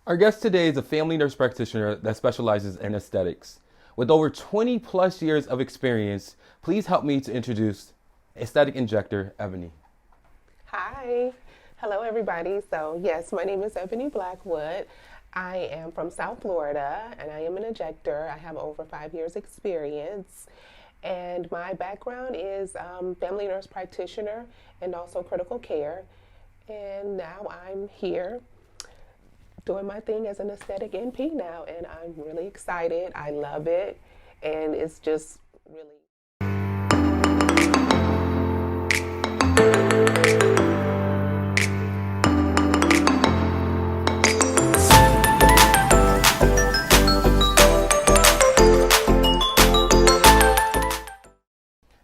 Our guest today is a family nurse practitioner that specializes in aesthetics. With over 20 plus years of experience, please help me to introduce aesthetic injector Ebonee. Hi. Hello, everybody. So, yes, my name is Ebonee Blackwood. I am from South Florida and I am an injector. I have over 5 years experience. And my background is family nurse practitioner and also critical care. And now I'm here doing my thing as an aesthetic NP now, and I'm really excited. I love it, and it's just really.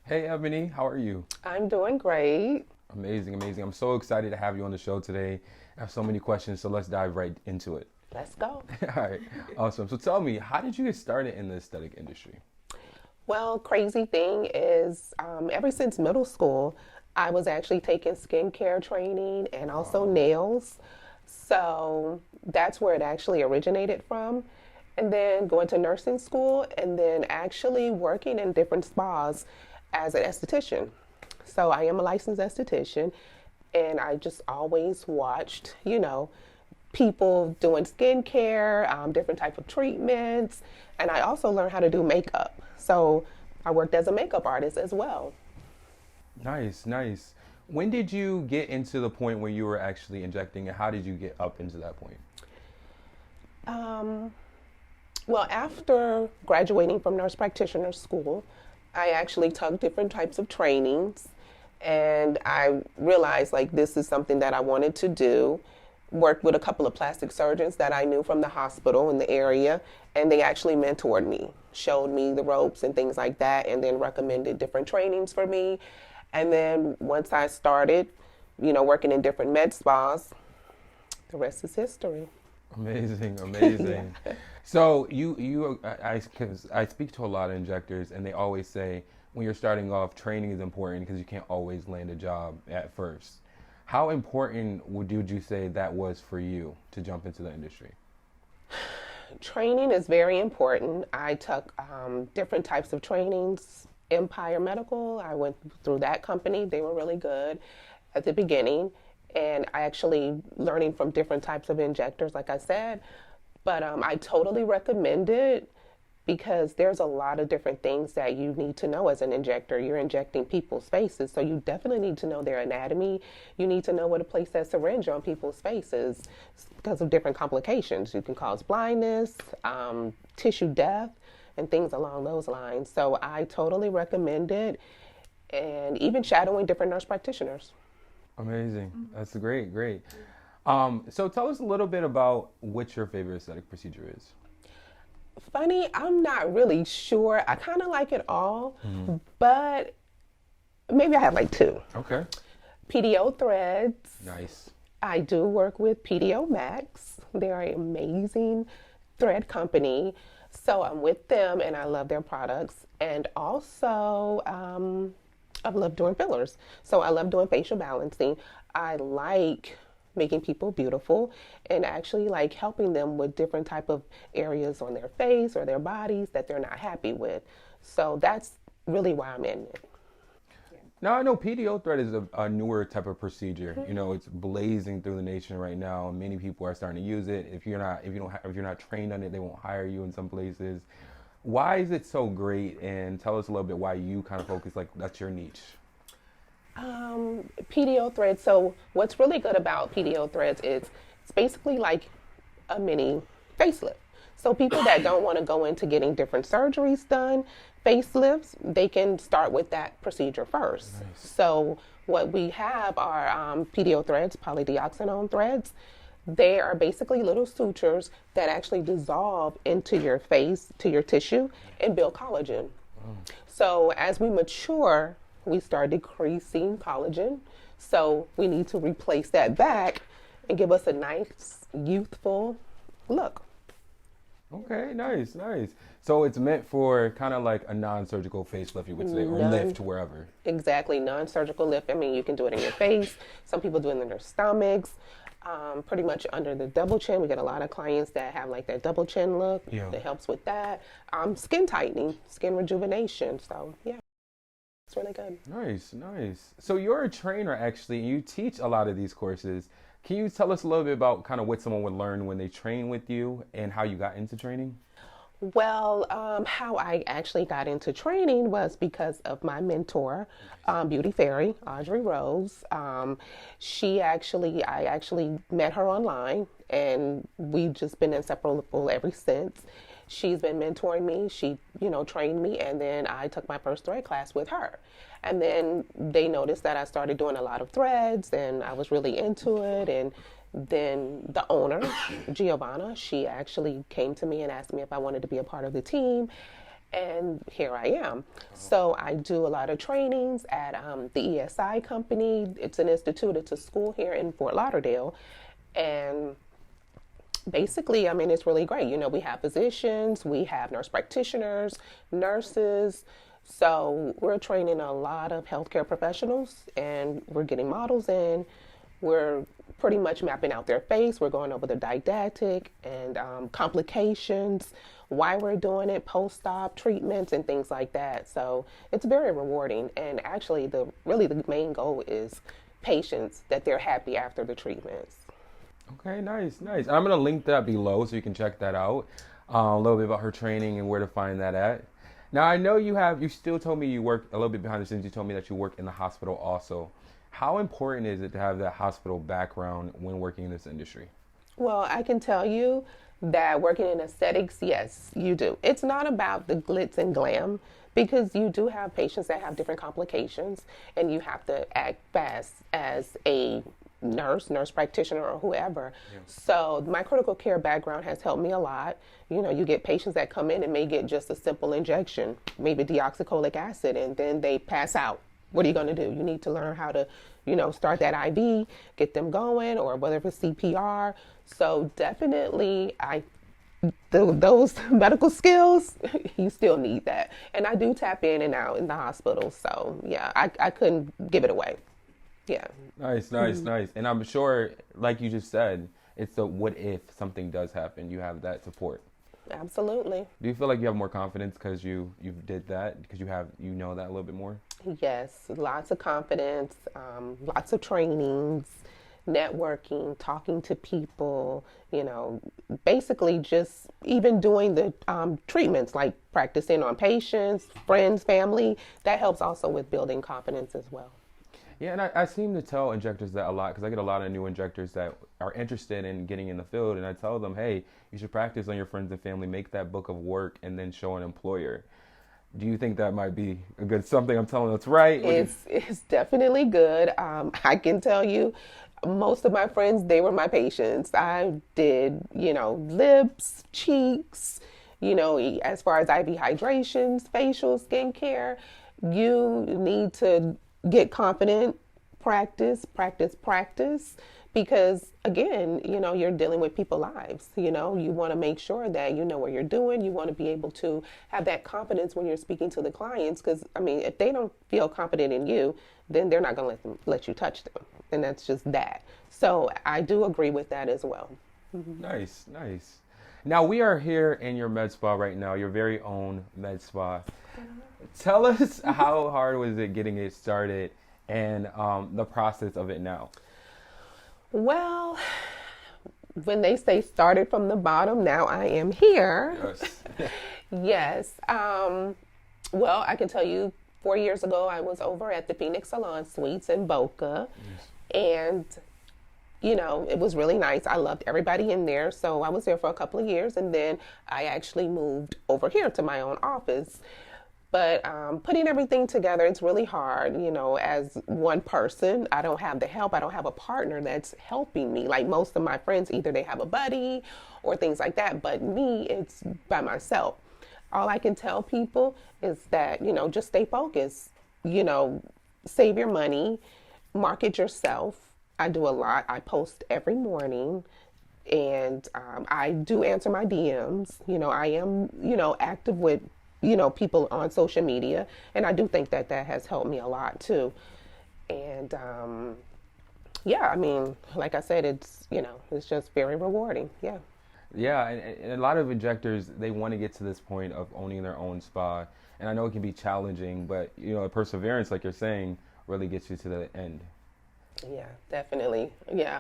Hey Ebonee, how are you? I'm doing great. Amazing, amazing. I'm so excited to have you on the show today. I have so many questions, so let's dive right into it. Let's go. All right, awesome. So tell me, how did you get started in the aesthetic industry? Well, crazy thing is, ever since middle school, I was actually taking skincare training and also nails. So that's where it actually originated from. And then going to nursing school and then actually working in different spas as an esthetician. So I am a licensed esthetician and I just always watched, people doing skincare, different type of treatments, and I also learned how to do makeup. So I worked as a makeup artist as well. Nice, nice. When did you get into the point where you were actually injecting, and how did you get up into that point? Well, after graduating from nurse practitioner school, I actually took different types of trainings and I realized like this is something that I wanted to do. Worked with a couple of plastic surgeons that I knew from the hospital in the area, and they actually mentored me, showed me the ropes and things like that, and then recommended different trainings for me. And then once I started, working in different med spas, the rest is history. Amazing, amazing. Yeah. So because I speak to a lot of injectors, and they always say when you're starting off, training is important because you can't always land a job at first. How important would you say that was for you to jump into the industry? Training is very important. I took different types of trainings. Empire Medical, I went through that company. They were really good at the beginning. And I actually learning from different types of injectors, like I said. But I totally recommend it because there's a lot of different things that you need to know as an injector. You're injecting people's faces, so you definitely need to know their anatomy. You need to know where to place that syringe on people's faces because of different complications. You can cause blindness, tissue death, and things along those lines. So I totally recommend it, and even shadowing different nurse practitioners. Amazing. That's great, great. So tell us a little bit about what your favorite aesthetic procedure is. Funny, I'm not really sure. I kind of like it all, but maybe I have like two. Okay. PDO threads. Nice. I do work with PDO Max. They're an amazing thread company. So I'm with them and I love their products. And also, I love doing fillers. So I love doing facial balancing. I like making people beautiful and actually like helping them with different type of areas on their face or their bodies that they're not happy with. So that's really why I'm in it. Now I know PDO thread is a newer type of procedure. It's blazing through the nation right now, and many people are starting to use it. If you're not trained on it, they won't hire you in some places. Why is it so great? And tell us a little bit why you kind of focus like that's your niche. PDO threads. So what's really good about PDO threads is it's basically like a mini facelift. So people that don't want to go into getting different surgeries done, facelifts, they can start with that procedure first. Nice. So what we have are PDO threads, polydioxanone threads. They are basically little sutures that actually dissolve into your face, to your tissue, and build collagen. So as we mature, we start decreasing collagen. So we need to replace that back and give us a nice, youthful look. Okay, nice, nice. So it's meant for kind of like a non-surgical facelift, you would say, or lift wherever. Exactly, non-surgical lift. I mean, you can do it in your face. Some people do it in their stomachs. pretty much under the double chin. We get a lot of clients that have like that double chin look. Yeah. That helps with that. Skin tightening, skin rejuvenation. So yeah, it's really good. Nice, nice. So you're a trainer actually, and you teach a lot of these courses. Can you tell us a little bit about kind of what someone would learn when they train with you and how you got into training? Well, how I actually got into training was because of my mentor, Beauty Fairy, Audrey Rose. I actually met her online, and we've just been inseparable ever since. She's been mentoring me. She, trained me, and then I took my first thread class with her. And then they noticed that I started doing a lot of threads, and I was really into it. And then the owner, Giovanna, she actually came to me and asked me if I wanted to be a part of the team. And here I am. So I do a lot of trainings at the ESI company. It's an institute, it's a school here in Fort Lauderdale. And basically, it's really great. We have physicians, we have nurse practitioners, nurses. So we're training a lot of healthcare professionals, and we're getting models in. We're pretty much mapping out their face. We're going over the didactic and complications, why we're doing it, post-op treatments and things like that. So it's very rewarding. And actually, the main goal is patients, that they're happy after the treatments. Okay, nice, nice. I'm going to link that below so you can check that out. A little bit about her training and where to find that at. Now, I know you still told me you work a little bit behind the scenes. You told me that you work in the hospital also. How important is it to have that hospital background when working in this industry? Well, I can tell you that working in aesthetics, yes, you do. It's not about the glitz and glam, because you do have patients that have different complications, and you have to act fast as a nurse practitioner, or whoever. Yeah. So my critical care background has helped me a lot. You get patients that come in and may get just a simple injection, maybe deoxycholic acid, and then they pass out. What are you going to do? You need to learn how to, start that IV, get them going, or whether it's CPR. So definitely, those medical skills, you still need that. And I do tap in and out in the hospital. So yeah, I couldn't give it away. Yeah. Nice, nice, nice. And I'm sure, like you just said, it's the what if something does happen, you have that support. Absolutely. Do you feel like you have more confidence because you did that, because you know that a little bit more? Yes, lots of confidence, lots of trainings, networking, talking to people, basically just even doing the treatments, like practicing on patients, friends, family. That helps also with building confidence as well. Yeah, and I seem to tell injectors that a lot, because I get a lot of new injectors that are interested in getting in the field, and I tell them, hey, you should practice on your friends and family, make that book of work, and then show an employer. Do you think that might be a good something I'm telling that's right? It's definitely good. I can tell you, most of my friends, they were my patients. I did, lips, cheeks, as far as IV hydrations, facial, skincare. You need to get confident, practice, because again, you're dealing with people's lives. You want to make sure that you know what you're doing. You want to be able to have that confidence when you're speaking to the clients, because if they don't feel confident in you, then they're not going to let you touch them, and that's just that. So I do agree with that as well. Mm-hmm. Nice, nice. Now we are here in your med spa right now, your very own med spa. Tell us, how hard was it getting it started, and the process of it now? Well, when they say started from the bottom, now I am here. Yes. Yes. Well, I can tell you, 4 years ago, I was over at the Phoenix Salon Suites in Boca. Yes. And, it was really nice. I loved everybody in there. So I was there for a couple of years, and then I actually moved over here to my own office. But putting everything together, it's really hard, as one person. I don't have the help. I don't have a partner that's helping me. Like most of my friends, either they have a buddy or things like that. But me, it's by myself. All I can tell people is that, just stay focused, save your money, market yourself. I do a lot. I post every morning. And I do answer my DMs. I am, active with people on social media. And I do think that has helped me a lot too. And Yeah, I mean, like I said, it's just very rewarding. Yeah. Yeah, and a lot of injectors, they want to get to this point of owning their own spa. And I know it can be challenging, but, perseverance, like you're saying, really gets you to the end. Yeah, definitely. Yeah.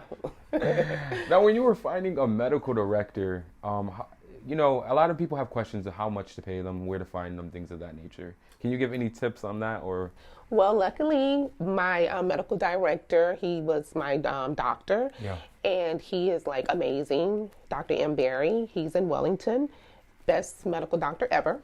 Now, when you were finding a medical director, a lot of people have questions of how much to pay them, where to find them, things of that nature. Can you give any tips on that, or? Well, luckily, my medical director, he was my doctor, Yeah. and he is like amazing. Dr. M. Berry, he's in Wellington, best medical doctor ever.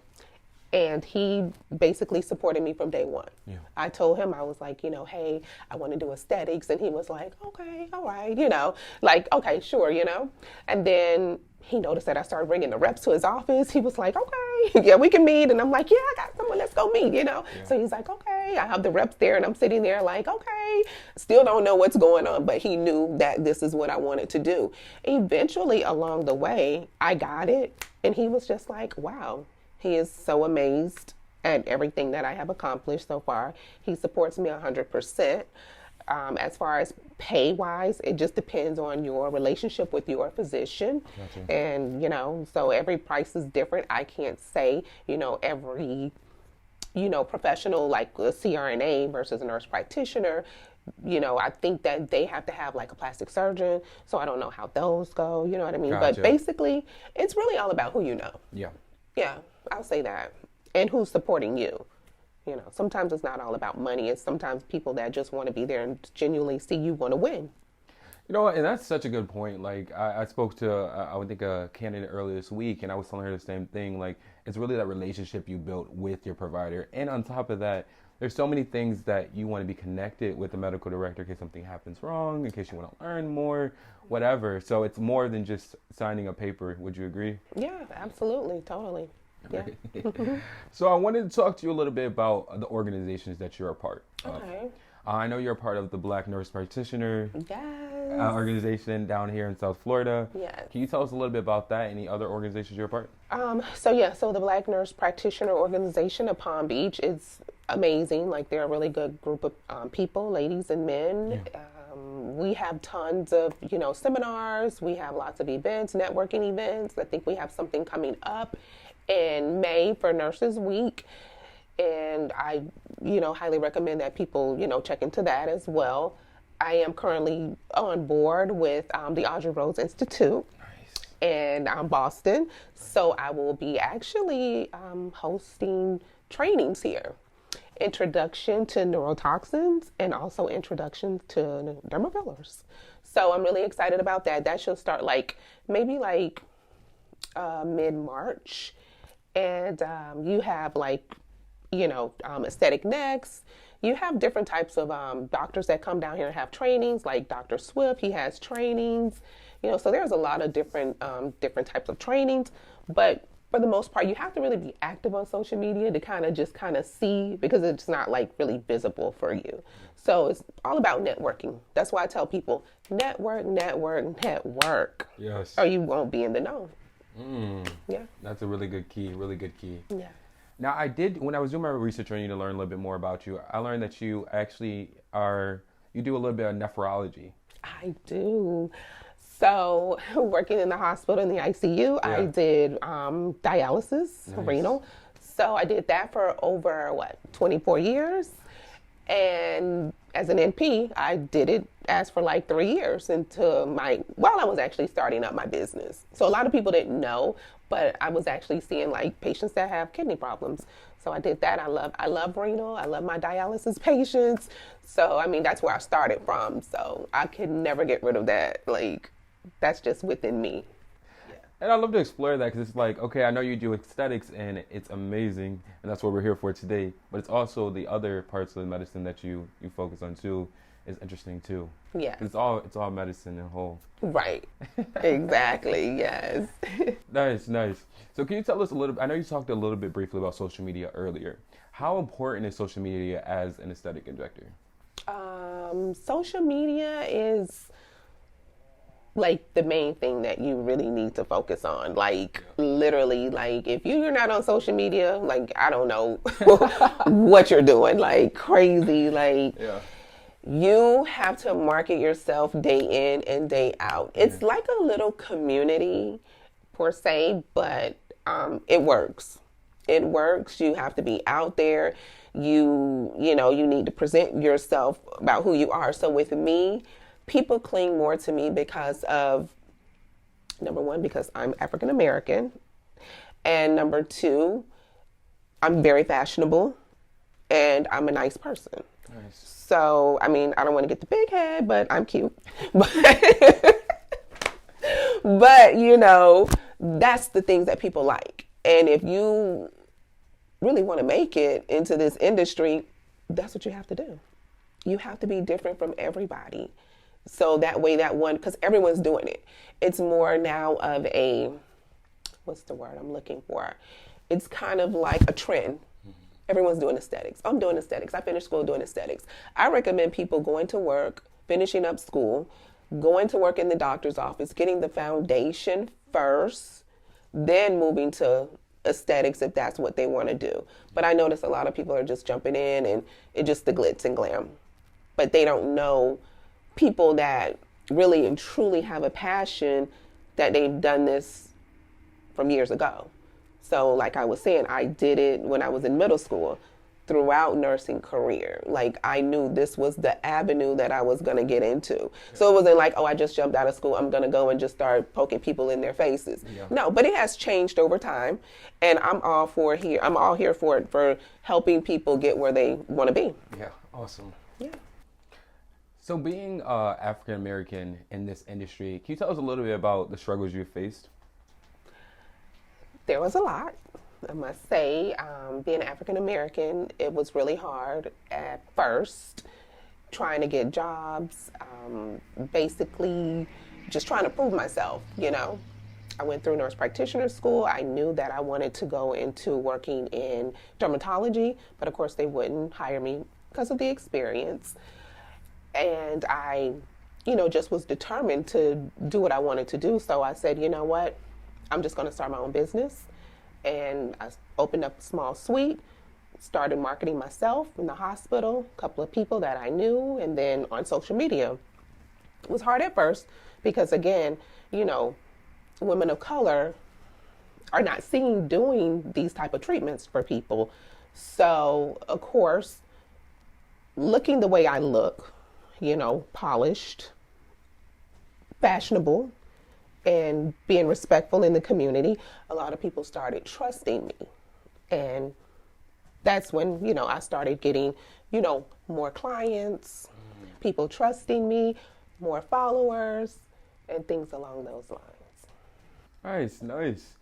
And he basically supported me from day one. Yeah. I told him, I was like, hey, I want to do aesthetics. And he was like, okay, all right, like, okay, sure, And then he noticed that I started bringing the reps to his office. He was like, okay, yeah, we can meet. And I'm like, yeah, I got someone, let's go meet, Yeah. So he's like, okay, I have the reps there. And I'm sitting there like, okay, still don't know what's going on. But he knew that this is what I wanted to do. Eventually, along the way, I got it. And he was just like, wow. He is so amazed at everything that I have accomplished so far. He supports me 100%. As far as pay-wise, it just depends on your relationship with your physician. Gotcha. And, so every price is different. I can't say, every, professional like a CRNA versus a nurse practitioner, I think that they have to have like a plastic surgeon. So I don't know how those go, you know what I mean? Gotcha. But basically, it's really all about who you know. Yeah. Yeah, I'll say that. And who's supporting you. Sometimes it's not all about money. It's sometimes people that just want to be there and genuinely see you want to win. And that's such a good point. Like, I spoke to, I would think, a candidate earlier this week, and I was telling her the same thing. Like, it's really that relationship you built with your provider. And on top of that, there's so many things that you want to be connected with the medical director in case something happens wrong, in case you want to learn more, whatever. So it's more than just signing a paper. Would you agree? Yeah, absolutely. Totally. Yeah. So I wanted to talk to you a little bit about the organizations that you're a part of. Okay. I know you're a part of the Black Nurse Practitioner Yes. organization down here in South Florida. Yes. Can you tell us a little bit about that? Any other organizations you're a part? So the Black Nurse Practitioner organization of Palm Beach is amazing. Like, they're a really good group of people, ladies and men. Yeah. We have tons of, seminars. We have lots of events, networking events. I think we have something coming up in May for Nurses Week. And I, highly recommend that people, check into that as well. I am currently on board with the Audrey Rose Institute. And Boston. So I will be actually hosting trainings here. Introduction to neurotoxins and also introduction to dermafillers. So I'm really excited about that. That should start maybe mid-March. And you have aesthetic necks. You have different types of doctors that come down here and have trainings, like Dr. Swift, he has trainings. So there's a lot of different types of trainings, but for the most part, you have to really be active on social media to kind of see, because it's not really visible for you. So it's all about networking. That's why I tell people, network. Yes. Or you won't be in the know. Yeah. That's a really good key. Yeah. Now, when I was doing my research on you to learn a little bit more about you, I learned that you actually you do a little bit of nephrology. I do. So, working in the hospital in the ICU, Yeah. I did dialysis, Nice. renal. So I did that for over 24 years. And as an NP, I did it for 3 years while I was actually starting up my business. So a lot of people didn't know, but I was actually seeing patients that have kidney problems. So I did that. I love renal. I love my dialysis patients. So, that's where I started from. So I could never get rid of that. That's just within me. And I'd love to explore that, because it's okay, I know you do aesthetics and it's amazing, and that's what we're here for today. But it's also the other parts of the medicine that you focus on too is interesting too. Yeah. It's all medicine and whole. Right. Exactly. Yes. Nice. So can you tell us a little? I know you talked a little bit briefly about social media earlier. How important is social media as an aesthetic injector? Social media is the main thing that you really need to focus on. Literally, if you're not on social media, I don't know what you're doing, crazy. Yeah. You have to market yourself day in and day out. It's like a little community per se, but it works. It works. You have to be out there. You need to present yourself about who you are. So with me, people cling more to me because of, number one, because I'm African American, and number two, I'm very fashionable, and I'm a nice person. Nice. So, I mean, I don't want to get the big head, but I'm cute. But, that's the things that people like. And if you really want to make it into this industry, that's what you have to do. You have to be different from everybody. So that way, because everyone's doing it. It's more now of what's the word I'm looking for? It's kind of like a trend. Everyone's doing aesthetics. I'm doing aesthetics. I finished school doing aesthetics. I recommend people going to work, finishing up school, going to work in the doctor's office, getting the foundation first, then moving to aesthetics if that's what they want to do. But I notice a lot of people are just jumping in and it's just the glitz and glam. But they don't know people that really and truly have a passion that they've done this from years ago. So like I was saying, I did it when I was in middle school, throughout nursing career. Like I knew this was the avenue that I was going to get into. So it wasn't like, oh, I just jumped out of school, I'm going to go and just start poking people in their faces. Yeah. No, but it has changed over time, and I'm all here for it, for helping people get where they want to be. Yeah, awesome. Yeah. So being African American in this industry, can you tell us a little bit about the struggles you faced? There was a lot, I must say. Being African American, it was really hard at first, trying to get jobs, basically just trying to prove myself, I went through nurse practitioner school. I knew that I wanted to go into working in dermatology, but of course they wouldn't hire me because of the experience. And I, just was determined to do what I wanted to do. So I said, you know what? I'm just going to start my own business. And I opened up a small suite, started marketing myself in the hospital, a couple of people that I knew, and then on social media. It was hard at first because, again, women of color are not seen doing these type of treatments for people. So, of course, looking the way I look, polished, fashionable, and being respectful in the community, a lot of people started trusting me. And that's when, I started getting, more clients, people trusting me, more followers, and things along those lines. Nice.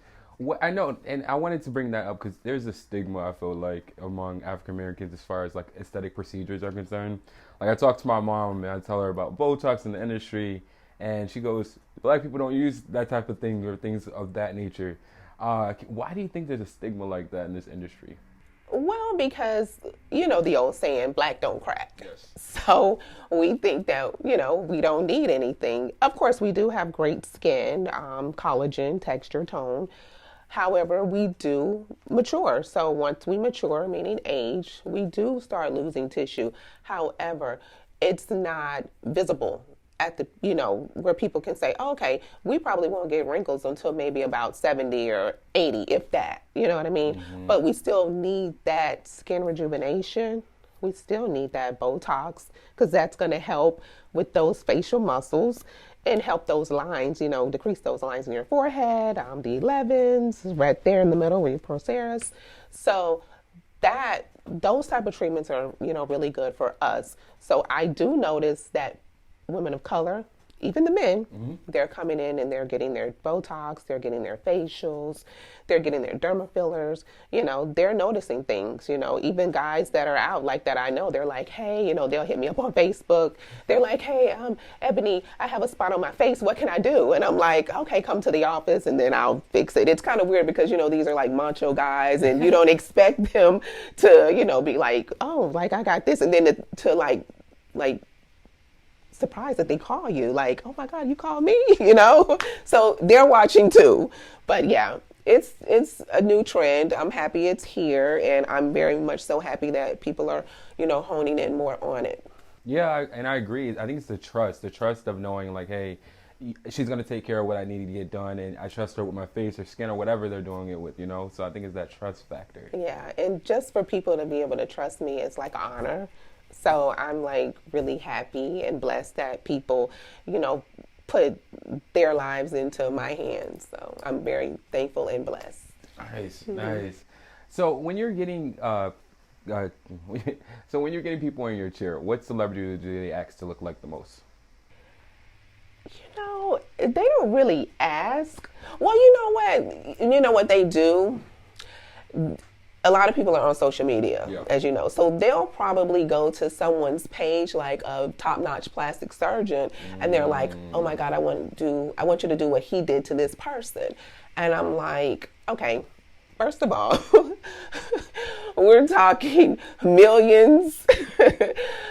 I know, and I wanted to bring that up because there's a stigma, I feel like, among African Americans as far as like aesthetic procedures are concerned. Like I talk to my mom and I tell her about botox in the industry, and she goes, Black people don't use that type of thing or things of that nature. Why do you think there's a stigma like that in this industry? Well, because, the old saying, black don't crack. Yes. So we think that, we don't need anything. Of course, we do have great skin, collagen, texture, tone. However, we do mature. So once we mature, meaning age, we do start losing tissue. However, it's not visible at the, where people can say, oh, okay, we probably won't get wrinkles until maybe about 70 or 80, if that, you know what I mean? Mm-hmm. But we still need that skin rejuvenation. We still need that Botox because that's going to help with those facial muscles and help those lines, decrease those lines in your forehead, the 11s, right there in the middle where your procerus. So those type of treatments are, really good for us. So I do notice that women of color, even the men, they're coming in and they're getting their Botox, they're getting their facials, they're getting their derma fillers, they're noticing things, even guys that are out like that I know, they're like, hey, they'll hit me up on Facebook. They're like, hey, Ebonee, I have a spot on my face. What can I do? And I'm like, okay, come to the office and then I'll fix it. It's kind of weird because, these are like macho guys and you don't expect them to, be like, oh, like I got this. And then to like surprised that they call you like, oh my God, you called me, so they're watching too. But yeah, it's a new trend. I'm happy it's here, and I'm very much so happy that people are honing in more on it. Yeah, and I agree. I think it's the trust of knowing like, hey, she's gonna take care of what I need to get done, and I trust her with my face or skin or whatever they're doing it with, you know. So I think it's that trust factor. Yeah, and just for people to be able to trust me is like an honor. So I'm like really happy and blessed that people, you know, put their lives into my hands. So I'm very thankful and blessed. Nice, nice. So when you're getting uh, so when you're getting people in your chair, what celebrity do they ask to look like the most? You know, they don't really ask. Well, you know what? You know what they do? A lot of people are on social media, Yeah. as you know. So they'll probably go to someone's page, like a top-notch plastic surgeon, and they're like, "Oh my God, I want you to do what he did to this person." And I'm like, okay, first of all, we're talking millions.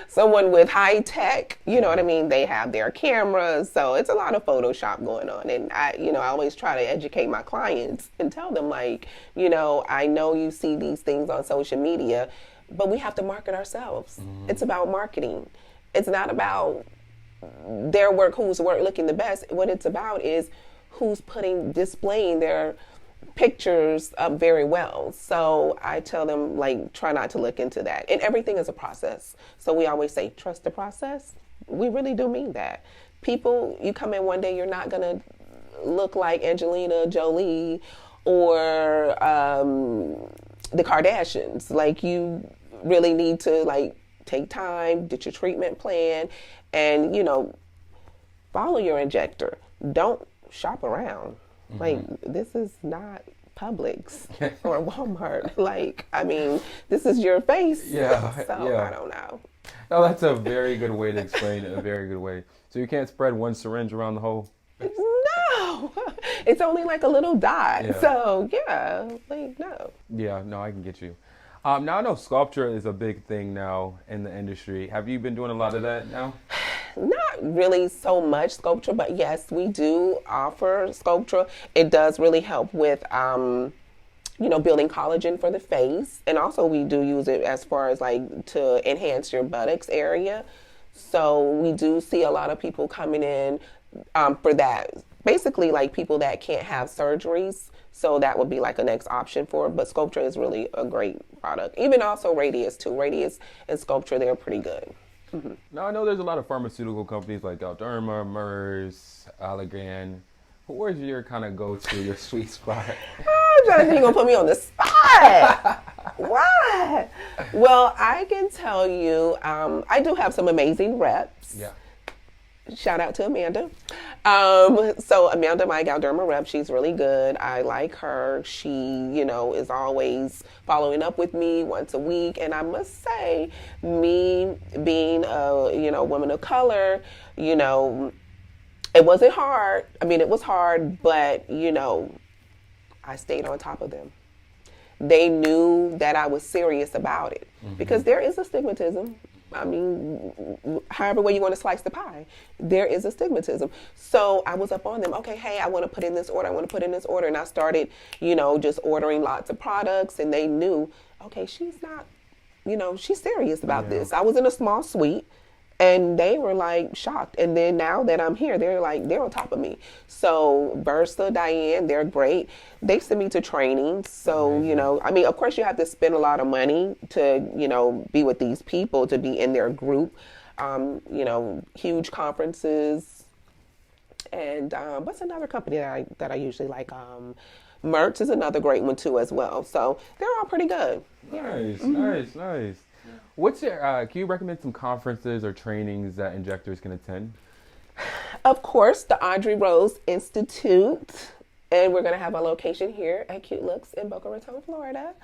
Someone with high tech, you know what I mean? They have their cameras, so it's a lot of Photoshop going on. And I always try to educate my clients and tell them, like, I know you see these things on social media, but we have to market ourselves. It's about marketing. It's not about their work, whose work looking the best. What it's about is who's displaying their pictures up very well. So I tell them, like, try not to look into that. And everything is a process. So we always say, trust the process. We really do mean that. People, you come in one day, you're not going to look like Angelina Jolie or the Kardashians. Like, you really need to, like, take time, get your treatment plan, and, follow your injector. Don't shop around. Like, this is not Publix or Walmart. Like, I mean, this is your face. Yeah, So, yeah. I don't know. Oh, that's a very good way to explain it. A very good way. So you can't spread one syringe around the whole face? No. It's only like a little dot. Yeah. So, yeah, like, no. Yeah, no, I can get you. Now I know sculpture is a big thing now in the industry. Have you been doing a lot of that now? Not really so much sculpture, but yes, we do offer sculpture. It does really help with, building collagen for the face. And also we do use it as far as like to enhance your buttocks area. So we do see a lot of people coming in for that. Basically like people that can't have surgeries. So that would be like a next option for it. But sculpture is really a great product. Even also Radius too. Radius and sculpture, they're pretty good. Mm-hmm. Now I know there's a lot of pharmaceutical companies like Galderma, Merz, Allergan. Where's your kind of go-to, your sweet spot? Oh, Jonathan, you're going to put me on the spot. Why? Well, I can tell you, I do have some amazing reps. Yeah. Shout out to Amanda. So Amanda, my Galderma rep, she's really good. I like her. She, is always following up with me once a week. And I must say, me being a, woman of color, it wasn't hard. I mean, it was hard, but, I stayed on top of them. They knew that I was serious about it because there is a stigmatism. I mean, however way you want to slice the pie, there is a stigmatism. So I was up on them. Okay, hey, I want to put in this order. I want to put in this order. And I started, just ordering lots of products. And they knew, okay, she's not, she's serious about this. I was in a small suite. And they were like shocked. And then now that I'm here, they're on top of me. So Versa, Diane, they're great. They send me to trainings. So, of course you have to spend a lot of money to, be with these people, to be in their group, huge conferences. And what's another company that I usually like? Mertz is another great one too as well. So they're all pretty good. Nice, nice. What's your, can you recommend some conferences or trainings that injectors can attend? Of course, the Audrey Rose Institute. And we're going to have a location here at Cute Looks in Boca Raton, Florida.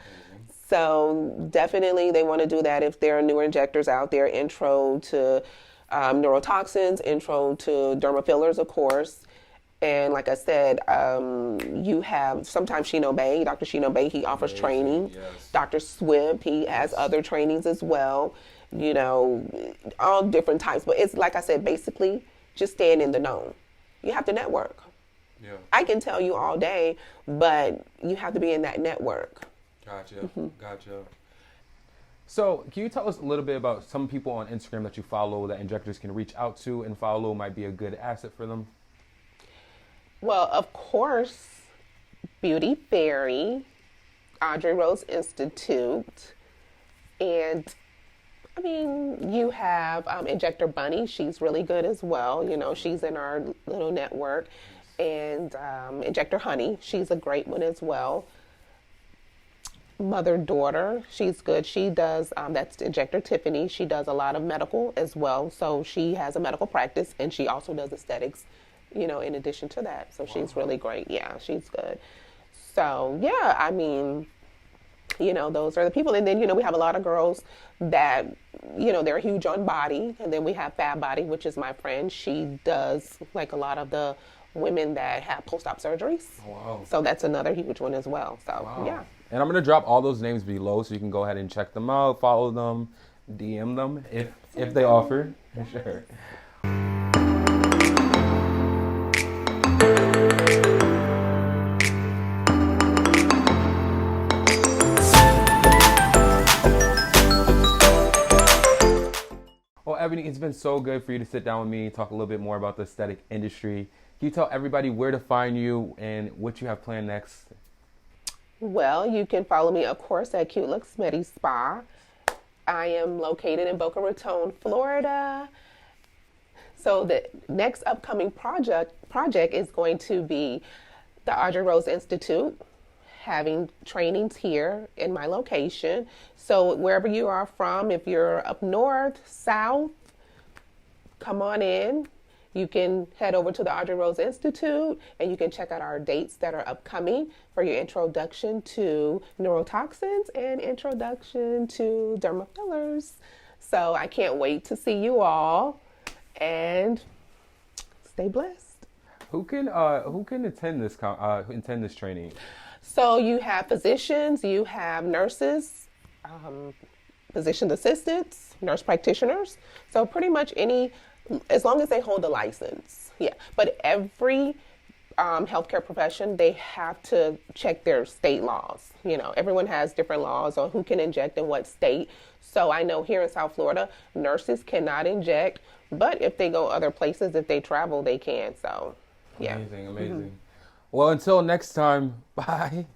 So definitely they want to do that if there are newer injectors out there. Intro to neurotoxins, intro to derma fillers, of course. And like I said, you have sometimes Dr. Shino Bay, he offers training. Yes. Dr. Swip, he has other trainings as well, all different types. But it's like I said, basically just staying in the know. You have to network. Yeah. I can tell you all day, but you have to be in that network. Gotcha. Gotcha. So, can you tell us a little bit about some people on Instagram that you follow that injectors can reach out to and follow might be a good asset for them? Well, of course, Beauty Fairy, Audrey Rose Institute, and I mean, you have Injector Bunny. She's really good as well. You know, she's in our little network. And Injector Honey, she's a great one as well. Mother Daughter, she's good. She does, that's Injector Tiffany. She does a lot of medical as well. So she has a medical practice and she also does aesthetics, you know, in addition to that. So she's really great. Yeah, she's good. So, yeah, I mean, you know, those are the people. And then, you know, we have a lot of girls that, you know, they're huge on body. And then we have Fab Body, which is my friend. She does like a lot of the women that have post-op surgeries. Wow. So that's another huge one as well. So, yeah. And I'm going to drop all those names below so you can go ahead and check them out, follow them, DM them if they offer. Sure. Well, Ebonee, it's been so good for you to sit down with me, talk a little bit more about the aesthetic industry. Can you tell everybody where to find you and what you have planned next? Well, you can follow me, of course, at Cute Looks Medi Spa. I am located in Boca Raton, Florida. So the next upcoming project is going to be the Audrey Rose Institute, having trainings here in my location. So wherever you are from, if you're up north, south, come on in. You can head over to the Audrey Rose Institute and you can check out our dates that are upcoming for your introduction to neurotoxins and introduction to derma fillers. So I can't wait to see you all and stay blessed. Who can attend this training? So you have physicians, you have nurses, physician assistants, nurse practitioners. So pretty much any, as long as they hold a license. Yeah. But every healthcare profession, they have to check their state laws. You know, everyone has different laws on who can inject in what state. So I know here in South Florida, nurses cannot inject, but if they go other places, if they travel, they can. So, yeah. Amazing, amazing. Well, until next time, bye.